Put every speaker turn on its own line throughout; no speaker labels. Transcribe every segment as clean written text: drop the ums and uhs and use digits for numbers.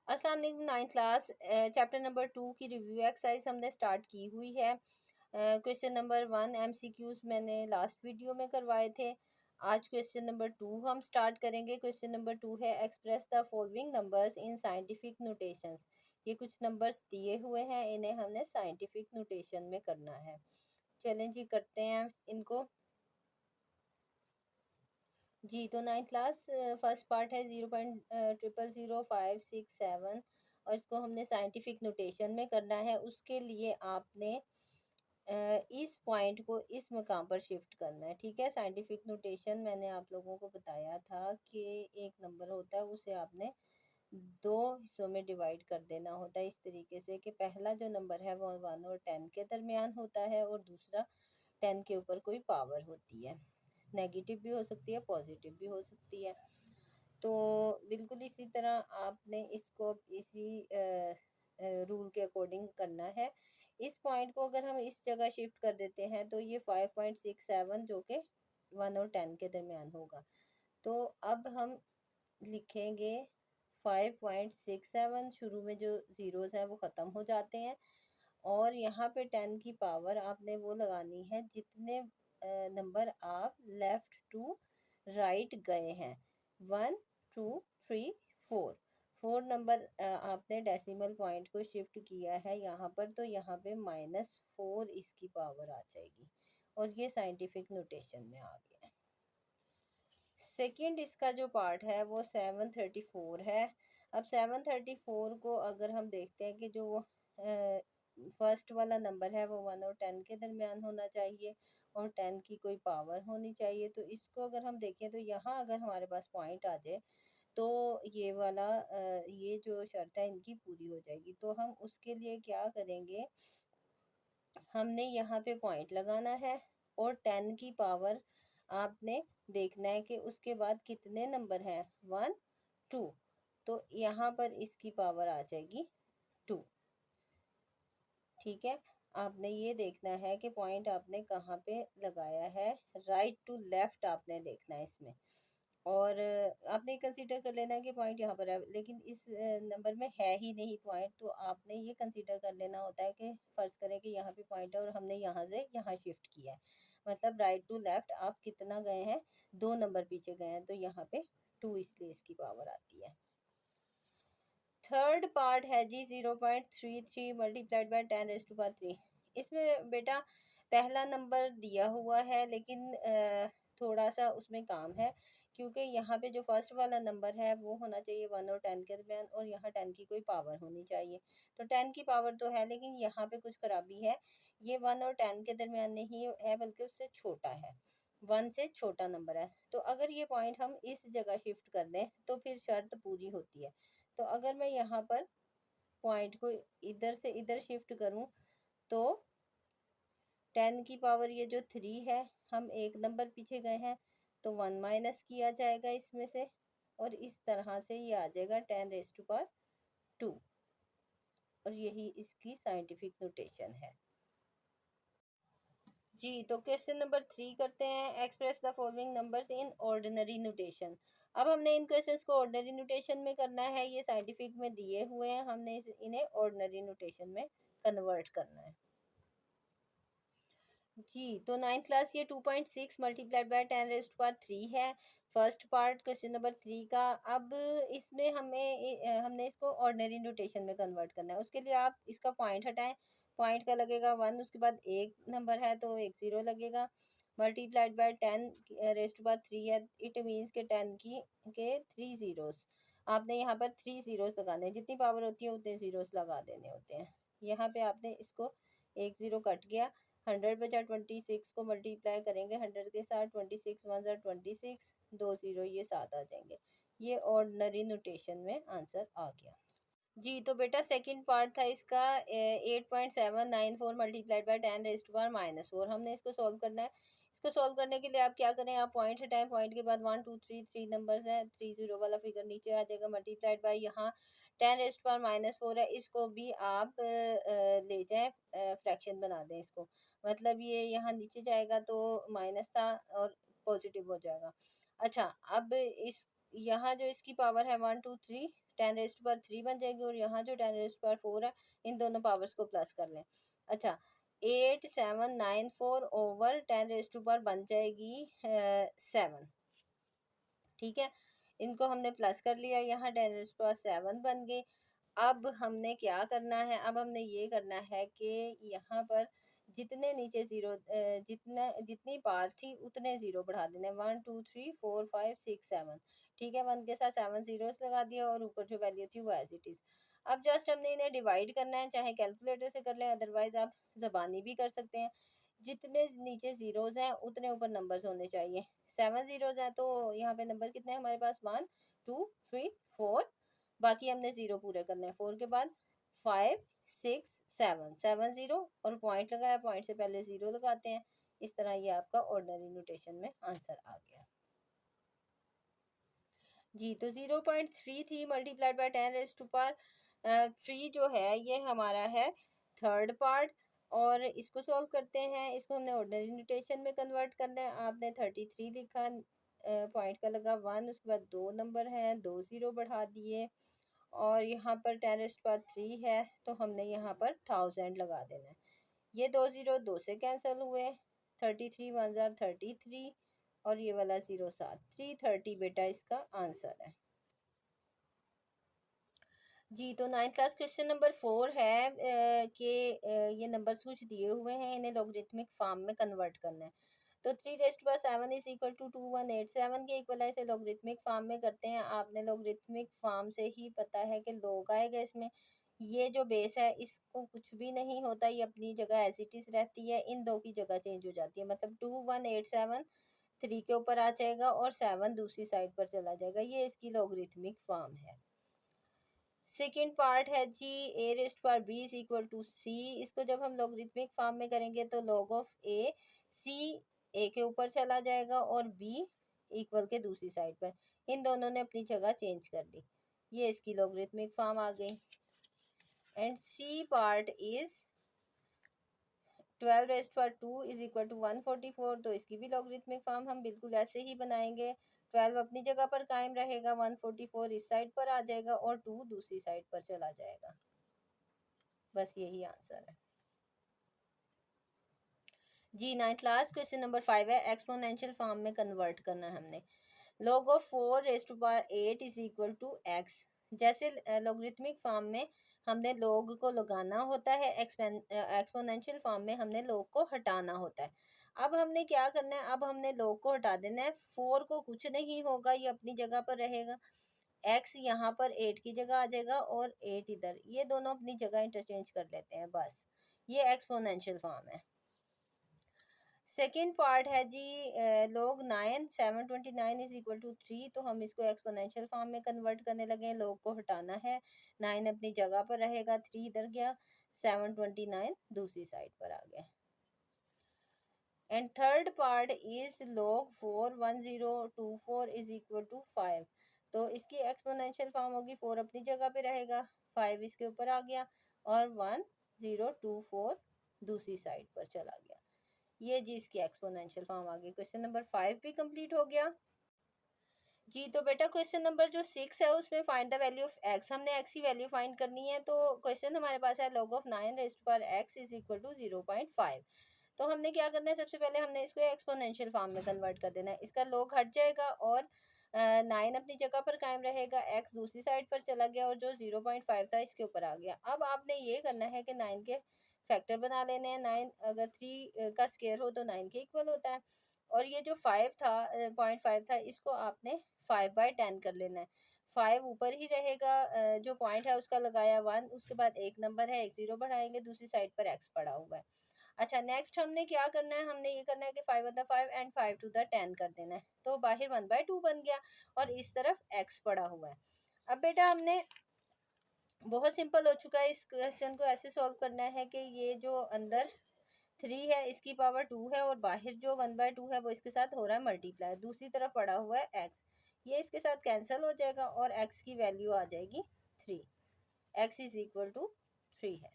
अस्सलाम वालेकुम। 9th class chapter number 2 की रिव्यू एक्सरसाइज हमने स्टार्ट की हुई है। क्वेश्चन नंबर 1 एमसीक्यूज मैंने लास्ट वीडियो में करवाए थे। आज क्वेश्चन नंबर 2 हम स्टार्ट करेंगे। क्वेश्चन नंबर 2 है express the following numbers in scientific notations. ये कुछ नंबर्स दिए हुए हैं, इन्हें हमने साइंटिफिक नोटेशन में करना है। चलें जी, करते हैं इनको। जी, तो 9th क्लास फर्स्ट पार्ट है 0.000567 और इसको हमने साइंटिफिक नोटेशन में करना है। उसके लिए आपने इस पॉइंट को इस मकाम पर शिफ्ट करना है। ठीक है, साइंटिफिक नोटेशन मैंने आप लोगों को बताया था कि एक नंबर होता है, उसे आपने दो हिस्सों में डिवाइड कर देना होता है, इस तरीके से कि पहला जो नंबर है वो 1 और 10 के दरमियान होता है और दूसरा 10 के ऊपर कोई पावर होती है। नेगेटिव भी हो सकती है, पॉजिटिव भी हो सकती है। तो बिल्कुल इसी तरह आपने इसको इसी रूल के अकॉर्डिंग करना है। इस पॉइंट को अगर हम इस जगह शिफ्ट कर देते हैं तो ये 5.67 जो कि 1 और 10 के दरमियान होगा। तो अब हम लिखेंगे 5.67, शुरू में जो ज़ीरोज़ हैं वो ख़त्म हो जाते हैं और यहाँ पे 10 की पावर आपने वो लगानी है जितने नंबर आप लेफ़्ट टू राइट गए हैं। 1 2 3 4 4 नंबर आपने डेसिमल पॉइंट को शिफ्ट किया है यहाँ पर, तो यहाँ पे -4 इसकी पावर आ जाएगी और ये साइंटिफिक नोटेशन में आ गया। सेकंड इसका जो पार्ट है वो 734 है। अब 734 को अगर हम देखते हैं कि जो वो फर्स्ट वाला नंबर है वो 1 और 10 के दरमियान होना चाहिए और 10 की कोई पावर होनी चाहिए। तो इसको अगर हम देखें तो यहाँ अगर हमारे पास पॉइंट आ जाए तो ये वाला ये जो शर्त है इनकी पूरी हो जाएगी। तो हम उसके लिए क्या करेंगे, हमने यहाँ पे पॉइंट लगाना है और 10 की पावर आपने देखना है कि उसके बाद कितने नंबर हैं, 1 2, तो यहाँ पर इसकी पावर आ जाएगी 2। ठीक है, आपने ये देखना है कि पॉइंट आपने कहाँ पे लगाया है, राइट टू लेफ्ट आपने देखना है इसमें। और आपने कंसीडर कर लेना है कि पॉइंट यहाँ पर है, लेकिन इस नंबर में है ही नहीं पॉइंट, तो आपने ये कंसीडर कर लेना होता है कि फ़र्ज़ करें कि यहाँ पे पॉइंट है और हमने यहाँ से यहाँ शिफ्ट किया है, मतलब राइट टू लेफ्ट आप कितना गए हैं, 2 नंबर पीछे गए हैं, तो यहाँ पे 2 इसलिए इसकी पावर आती है। थर्ड पार्ट है जी 0.33 मल्टीप्लाइड बाई 10⁻3। इसमें बेटा पहला नंबर दिया हुआ है लेकिन थोड़ा सा उसमें काम है, क्योंकि यहाँ पे जो फर्स्ट वाला नंबर है वो होना चाहिए 1 और 10 के दरमियान और यहाँ 10 की कोई पावर होनी चाहिए। तो 10 की पावर तो है लेकिन यहाँ पे कुछ खराबी है, ये 1 और 10 के दरमियान नहीं है बल्कि उससे छोटा है, 1 से छोटा नंबर है। तो अगर ये पॉइंट हम इस जगह शिफ्ट कर दें तो फिर शर्त पूरी होती है। तो अगर मैं यहाँ पर पॉइंट को इधर से इधर शिफ्ट करूँ तो 10 की पावर ये जो 3 है, हम एक नंबर पीछे गए हैं तो 1 माइनस किया जाएगा इसमें से और इस तरह से ये आ जाएगा 10⁻2 और यही इसकी साइंटिफिक नोटेशन है। जी, तो क्वेश्चन नंबर 3 करते हैं, express the following numbers in ordinary notation. अब हमने इन क्वेश्चंस को ऑर्डिनरी नोटेशन में करना है, ये साइंटिफिक में दिए हुए हैं, हमने इन्हें ऑर्डिनरी नोटेशन में कन्वर्ट करना है। जी, तो 9th क्लास ये 2.6 मल्टीप्लाइड बाय 10⁻³ है, फर्स्ट पार्ट क्वेश्चन नंबर 3 का। अब इसमें हमने इसको ऑर्डिनरी नोटेशन में कन्वर्ट करना है। उसके लिए आप इसका पॉइंट हटाएं, पॉइंट का लगेगा 1, उसके बाद एक नंबर है तो एक ज़ीरो लगेगा, मल्टीप्लाइड बाय 10⁻³ है, इट मीन्स के 10 के 3 ज़ीरोज़। आपने यहाँ पर 3 ज़ीरोज़ लगाने हैं, जितनी पावर होती है उतने ज़ीरोज़ लगा देने होते हैं। यहाँ पे आपने इसको एक ज़ीरो कट गया, 100 बचा, 26 को मल्टीप्लाई करेंगे 100 के साथ, 26 1 ज़ा 26, 2 ज़ीरो ये 7 आ जाएंगे। ये ऑर्डिनरी नोटेशन में आंसर आ गया। जी, तो बेटा सेकंड पार्ट था इसका 8.794 मल्टीप्लाइड बाय 10⁻⁻⁴ हमने इसको सॉल्व करना है। इसको सॉल्व करने के लिए आप क्या करें, आप पॉइंट हटाएं, पॉइंट के बाद 1 2 3 3 नंबर्स हैं, 3 ज़ीरो वाला फिगर नीचे आ जाएगा, मल्टीप्लाइड बाय यहाँ 10⁻⁻⁴ है, इसको भी आप ले जाएं, फ्रैक्शन बना दें इसको, मतलब ये यहाँ नीचे जाएगा तो माइनस था और पॉजिटिव हो जाएगा। अच्छा, अब इस यहाँ जो इसकी पावर है 1 2 3 10 रेस्ट पर 3 बन जाएगी, और यहाँ जो 10 रेस्ट पर 4 है, इन दोनों पावर्स को प्लस कर लें। अच्छा, 8794 ओवर 10 रेस्ट पर बन जाएगी 7। ठीक है, इनको हमने प्लस कर लिया, यहाँ 10 रेस्ट पर 7 बन गई। अब हमने क्या करना है, अब हमने ये करना है कि यहाँ पर जितने नीचे जीरो जितनी बार थी उतने जीरो बढ़ा देने, 1 2 3 4 5 6 7। ठीक है, 1 के साथ 7 जीरोस लगा दिया, और ऊपर जो वैल्यू थी वो एज इट इज। अब जस्ट हमने इन्हें डिवाइड करना है, चाहे कैलकुलेटर से कर लें, अदरवाइज आप जबानी भी कर सकते हैं। जितने नीचे जीरोज हैं उतने ऊपर नंबर्स होने चाहिए। 7 जीरोज हैं तो यहाँ पे नंबर कितने हैं हमारे पास, 1 2 3 4, बाकी हमने जीरो पूरे करने हैं। 4 के बाद 5 6 7, 7 जीरो, और पॉइंट लगाया, पॉइंट से पहले जीरो लगाते हैं। इस तरह ये आपका ऑर्डिनरी नोटेशन में आंसर आ गया जी। तो 0.33 multiplied by 10 raise to power 3 जो है ये हमारा है थर्ड पार्ट, और इसको सॉल्व करते हैं। इसको हमने ऑर्डिनरी नोटेशन में कन्वर्ट करना है। आपने 33 लिखा, पॉइंट का लगा 1, उसके बाद 2 नंबर हैं, 2 जीरो बढ़ा दिए, और यहाँ पर 10 रेज़ टू पावर 3 है, तो हमने यहाँ पर 1000 लगा देना है। ये 2 जीरो 2 से कैंसिल हुए, 33 1 ज़ार 33, और ये वाला 0 7 330 बेटा इसका आंसर है जी। तो 9th क्लास क्वेश्चन नंबर 4 है कि ये नंबर्स कुछ दिए हुए हैं, इन्हें लॉगरिथमिक फॉर्म में कन्वर्ट करना है। तो 3 raise to power 7 is equal to 2187 के इक्वल है, इसे लॉगरिथमिक फॉर्म में करते हैं। आपने लॉगरिथमिक फॉर्म से ही पता है कि लॉग आएगा इसमें। ये जो बेस है इसको कुछ भी नहीं होता, ये अपनी जगह एज इट इज रहती है, इन दो की जगह चेंज हो जाती है। मतलब 2187 3 के ऊपर आ जाएगा और 7 दूसरी साइड पर चला जाएगा। ये इसकी लॉगरिथमिक फॉर्म है। सेकेंड पार्ट है जी, a raised power b is equal to c. इसको जब हम लॉगरिथमिक फॉर्म में करेंगे तो लॉग ऑफ ए, सी ए के ऊपर चला जाएगा और बी इक्वल के दूसरी साइड पर। इन दोनों ने अपनी जगह चेंज कर ली, ये इसकी लॉगरिथमिक फॉर्म आ गई। And C part is 12 raised power 2 is equal to 144। तो इसकी भी लॉगरिथमिक फॉर्म हम बिल्कुल ऐसे ही बनाएंगे। 12 अपनी जगह पर कायम रहेगा, 144 इस साइड पर आ जाएगा और 2 दूसरी साइड पर चला जाएगा। बस यही आंसर है जी। 9th क्लास क्वेश्चन नंबर 5 है, एक्सपोनेंशियल फॉर्म में कन्वर्ट करना है हमने। log of 4 raise to power 8 is equal to X. जैसे लॉगरिथमिक फॉर्म में हमने log को लगाना होता है, एक्सपोनेंशियल फॉर्म में हमने log को हटाना होता है। अब हमने क्या करना है, अब हमने log को हटा देना है। 4 को कुछ नहीं होगा, ये अपनी जगह पर रहेगा। x यहाँ पर 8 की जगह आ जाएगा और 8 इधर, ये दोनों अपनी जगह इंटरचेंज कर लेते हैं। बस ये एक्सपोनेंशियल फॉर्म है। सेकेंड पार्ट है जी, log 9 729 इज इक्वल टू 3। तो हम इसको एक्सपोनेंशियल फॉर्म में कन्वर्ट करने लगे हैं। log को हटाना है, 9 अपनी जगह पर रहेगा, 3 इधर गया, 729 दूसरी साइड पर आ गया। And third part is log 4 1024 is equal to 5। तो इसकी एक्सपोनेंशियल फॉर्म होगी, 4 अपनी जगह पे रहेगा, 5 इसके ऊपर आ गया और 1024 दूसरी साइड पर चला गया। ये जी इसकी एक्सपोनेंशियल फॉर्म आ गई। क्वेश्चन नंबर 5 भी कंप्लीट हो गया जी। तो बेटा क्वेश्चन नंबर जो 6 है उसमें find the value of X, हमने एक्स की वैल्यू फाइंड करनी है। तो क्वेश्चन हमारे पास है log of 9 raise to power X is equal to 0.5। तो हमने क्या करना है, सबसे पहले हमने इसको एक्सपोनेंशियल फॉर्म में कन्वर्ट कर देना है। इसका log हट जाएगा और 9 अपनी जगह पर कायम रहेगा, एक्स दूसरी साइड पर चला गया और जो 0.5 था इसके ऊपर आ गया। अब आपने ये करना है कि 9 के फैक्टर बना लेने हैं। 9 अगर 3 का स्केयर हो तो 9 के इक्वल होता है, और ये जो 5 था 0.5 था, इसको आपने 5/10 कर लेना है। 5 ऊपर ही रहेगा, जो पॉइंट है उसका लगाया 1, उसके बाद एक नंबर है, एक जीरो बढ़ाएंगे, दूसरी साइड पर एक्स पड़ा हुआ है। अच्छा, नेक्स्ट हमने क्या करना है, हमने ये करना है कि 5 1 5 एंड 5 2 10 कर देना है। तो बाहर 1/2 बन गया और इस तरफ एक्स पड़ा हुआ है। अब बेटा हमने बहुत सिंपल हो चुका है, इस क्वेश्चन को ऐसे सॉल्व करना है कि ये जो अंदर 3 है इसकी पावर 2 है और बाहर जो 1/2 है वो इसके साथ हो रहा है मल्टीप्लाई, दूसरी तरफ पड़ा हुआ है एक्स, ये इसके साथ कैंसिल हो जाएगा और एक्स की वैल्यू आ जाएगी 3। एक्स इज इक्वल टू 3 है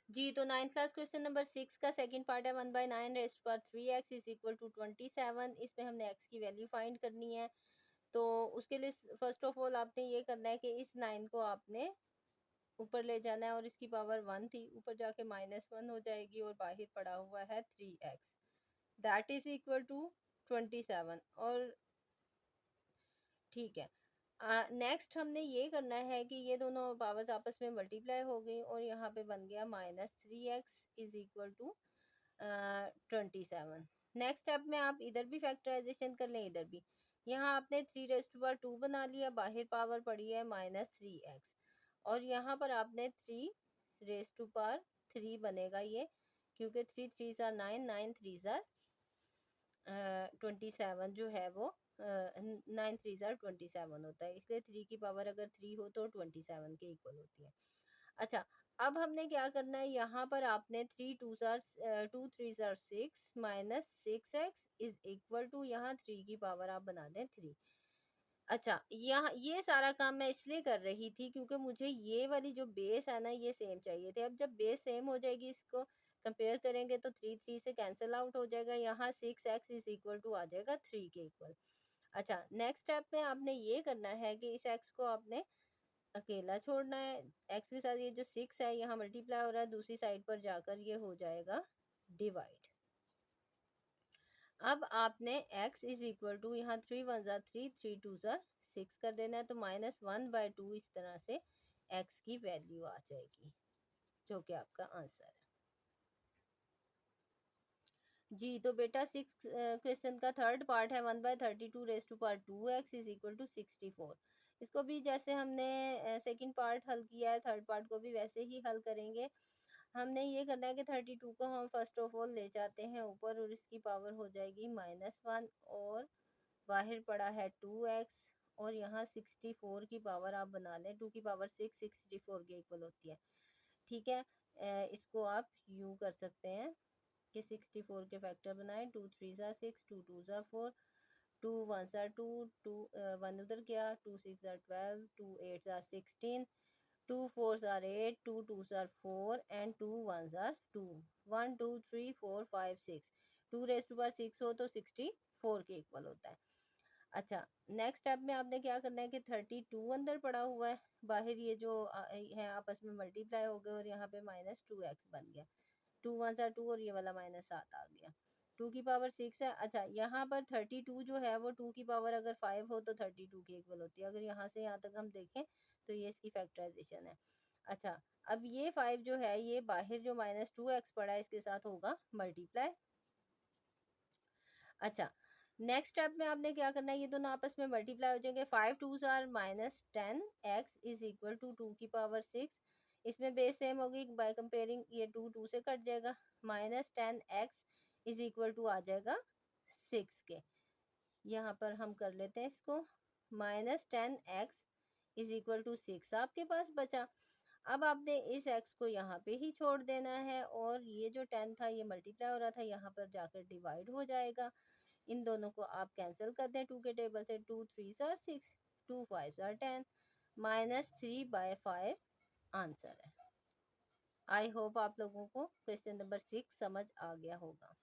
जी, तो 9th क्लास क्वेश्चन नंबर 6 का सेकंड पार्ट है 1/9 raised power 3x is equal to 27। इसमें हमने x की वैल्यू फाइंड करनी है। तो उसके लिए फर्स्ट ऑफ ऑल आपने ये करना है कि इस 9 को आपने ऊपर ले जाना है, और इसकी पावर 1 थी, ऊपर जाके -1 हो जाएगी और बाहर पड़ा हुआ है 3x, that is equal to 27। और ठीक है, नेक्स्ट हमने ये करना है कि ये दोनों पावर्स आपस में मल्टीप्लाई हो गई और यहाँ पे बन गया -3x is equal to 27। Next step में आप इधर भी फैक्टराइजेशन कर लें, इधर भी। यहाँ आपने 3 रेज़ टू पावर 2 बना लिया, बाहर पावर पड़ी है -3x, और यहाँ पर आपने 3 रेज़ टू पावर 3 बनेगा ये, क्योंकि 3 3 9, 9 3 27 जो है वो 9 3 27 होता है, इसलिए 3 की पावर अगर 3 हो तो 27 के इक्वल होती है। अच्छा, अब हमने क्या करना है, यहाँ पर आपने 3 2 3 6 -6x इज इक्वल टू, यहाँ 3 की पावर आप बना दें 3। अच्छा, यहाँ ये सारा काम मैं इसलिए कर रही थी क्योंकि मुझे ये वाली जो बेस है ना ये सेम चाहिए थे। अब जब बेस सेम हो जाएगी, इसको कंपेयर करेंगे तो 3 3 से कैंसिल आउट हो जाएगा, यहाँ 6x इज इक्वल टू आ जाएगा 3 के इक्वल। अच्छा, नेक्स्ट स्टेप में आपने ये करना है कि इस x को आपने अकेला छोड़ना है। x के साथ ये जो 6 है यहाँ मल्टीप्लाई हो रहा है, दूसरी साइड पर जाकर ये हो जाएगा डिवाइड। अब आपने x इज इक्वल टू, यहाँ 3 1 3 3 2 6 कर देना है, तो -1/2 इस तरह से x की वैल्यू आ जाएगी, जो कि आपका आंसर है। जी, तो बेटा 6 क्वेश्चन का थर्ड पार्ट है 1/32 raise to power 2x is equal to 64। इसको भी जैसे हमने सेकंड पार्ट हल किया है, थर्ड पार्ट को भी वैसे ही हल करेंगे। हमने ये करना है कि 32 को हम फर्स्ट ऑफ ऑल ले जाते हैं ऊपर, और इसकी पावर हो जाएगी -1, और बाहर पड़ा है 2x, और यहाँ 64 की पावर आप बना लें, 2 की पावर 6 64 के इक्वल होती है। ठीक है, इसको आप यूँ कर सकते हैं कि 64 के फैक्टर बनाए, 2 3 6, 2 2 4, 2 1 2, 1 उधर गया, 2 6 12, 2 8 16, 2 4 8, 2 2 4 एंड 2 1 2, 1 2 3 4 5 6, 2 रेज़ टू पावर 6 हो तो 64 के इक्वल होता है। अच्छा, नेक्स्ट स्टेप में आपने क्या करना है कि 32 अंदर पड़ा हुआ है, बाहर ये जो है आपस में मल्टीप्लाई हो गए, और यहाँ पे -2x बन गया, 2 1 2 और ये वाला -7 आ गया, 2 की पावर 6 है। अच्छा, यहाँ पर 32 जो है वो 2 की पावर अगर 5 हो तो 32 के इक्वल होती है। अगर यहाँ से यहाँ तक हम देखें तो ये इसकी फैक्टराइजेशन है। अच्छा, अब ये 5 जो है ये बाहर जो -2x पड़ा है इसके साथ होगा मल्टीप्लाई। अच्छा, नेक्स्ट स्टेप में आपने क्या करना है, ये दोनों आपस में मल्टीप्लाई हो जाएंगे, 5 2 -10x इज इक्वल टू 2 की पावर 6। इसमें बेस सेम होगी, बाय कंपेयरिंग ये 2 2 से कट जाएगा, -10x इज इक्वल टू आ जाएगा 6 के। यहाँ पर हम कर लेते हैं इसको, -10x इज इक्वल टू 6 आपके पास बचा। अब आपने इस x को यहाँ पे ही छोड़ देना है, और ये जो 10 था ये मल्टीप्लाई हो रहा था, यहाँ पर जाकर डिवाइड हो जाएगा। इन दोनों को आप कैंसिल कर दें 2 के टेबल से, 2 3 6, 2 5 10, -3/5 आंसर है। आई होप आप लोगों को क्वेश्चन नंबर 6 समझ आ गया होगा।